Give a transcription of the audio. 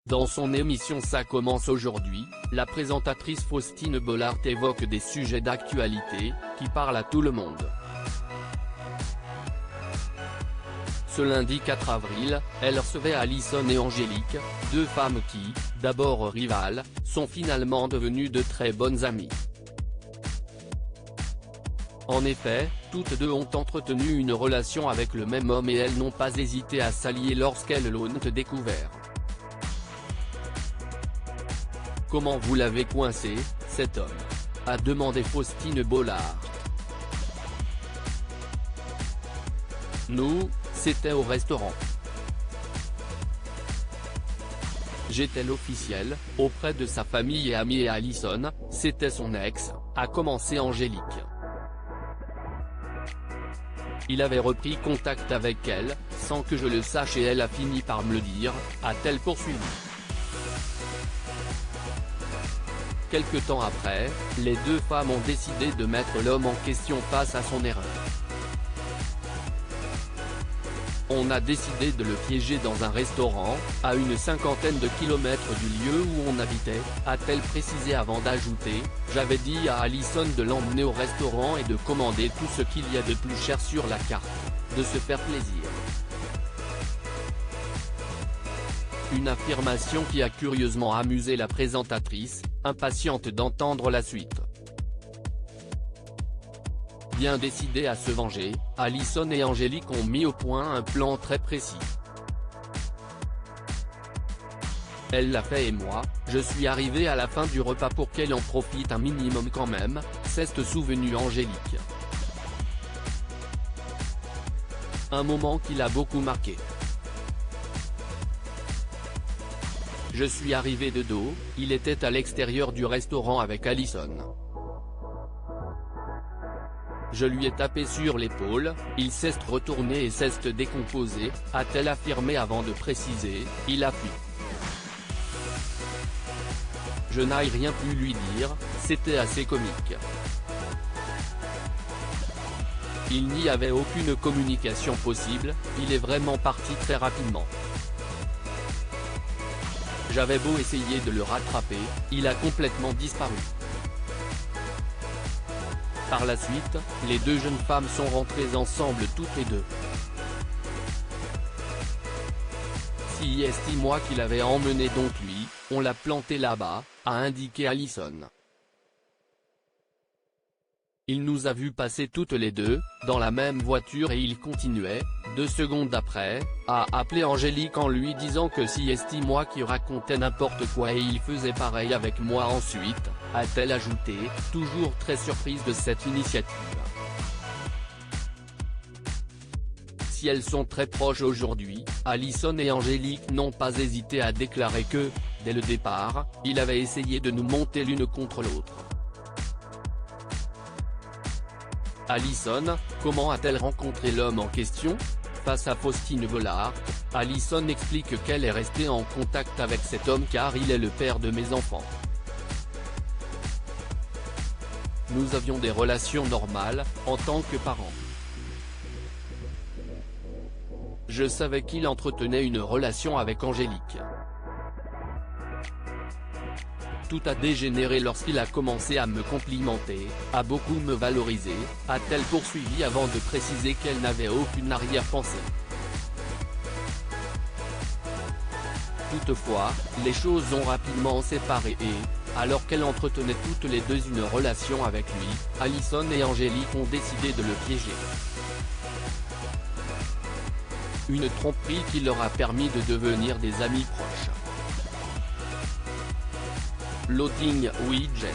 Dans son émission Ça commence aujourd'hui, la présentatrice Faustine Bollard évoque des sujets d'actualité, qui parlent à tout le monde. Ce lundi 4 avril, elle recevait Alison et Angélique, deux femmes qui, d'abord rivales, sont finalement devenues de très bonnes amies. En effet, toutes deux ont entretenu une relation avec le même homme et elles n'ont pas hésité à s'allier lorsqu'elles l'ont découvert. Comment vous l'avez coincé, cet homme ? A demandé Faustine Bollard. Nous, c'était au restaurant. J'étais l'officiel, auprès de sa famille et amis et Alison, c'était son ex, a commencé Angélique. Il avait repris contact avec elle, sans que je le sache et elle a fini par me le dire, a-t-elle poursuivi. Quelque temps après, les deux femmes ont décidé de mettre l'homme en question face à son erreur. On a décidé de le piéger dans un restaurant, à une cinquantaine de kilomètres du lieu où on habitait, a-t-elle précisé avant d'ajouter, j'avais dit à Alison de l'emmener au restaurant et de commander tout ce qu'il y a de plus cher sur la carte, de se faire plaisir. Une affirmation qui a curieusement amusé la présentatrice, impatiente d'entendre la suite. Bien décidées à se venger, Alison et Angélique ont mis au point un plan très précis. Elle l'a fait et moi, je suis arrivé à la fin du repas pour qu'elle en profite un minimum quand même, s'est souvenu Angélique. Un moment qui l'a beaucoup marqué. Je suis arrivé de dos, il était à l'extérieur du restaurant avec Alison. Je lui ai tapé sur l'épaule, il s'est retourné et s'est décomposé, a-t-elle affirmé avant de préciser, il a fui. Je n'ai rien pu lui dire, c'était assez comique. Il n'y avait aucune communication possible, il est vraiment parti très rapidement. J'avais beau essayer de le rattraper, il a complètement disparu. Par la suite, les deux jeunes femmes sont rentrées ensemble toutes les deux. Si estime-moi qu'il avait emmené donc lui, on l'a planté là-bas, a indiqué Alison. Il nous a vus passer toutes les deux, dans la même voiture et il continuait, 2 secondes après, à appeler Angélique en lui disant que si estime-moi qu'il racontait n'importe quoi et il faisait pareil avec moi ensuite, a-t-elle ajouté, toujours très surprise de cette initiative. Si elles sont très proches aujourd'hui, Alison et Angélique n'ont pas hésité à déclarer que, dès le départ, il avait essayé de nous monter l'une contre l'autre. Alison, comment a-t-elle rencontré l'homme en question ? Face à Faustine Bollard, Alison explique qu'elle est restée en contact avec cet homme car il est le père de mes enfants. Nous avions des relations normales, en tant que parents. Je savais qu'il entretenait une relation avec Angélique. Tout a dégénéré lorsqu'il a commencé à me complimenter, à beaucoup me valoriser, a-t-elle poursuivi avant de préciser qu'elle n'avait aucune arrière-pensée. Toutefois, les choses ont rapidement séparé et, alors qu'elle entretenait toutes les deux une relation avec lui, Alison et Angélique ont décidé de le piéger. Une tromperie qui leur a permis de devenir des amis proches. Loading Widget.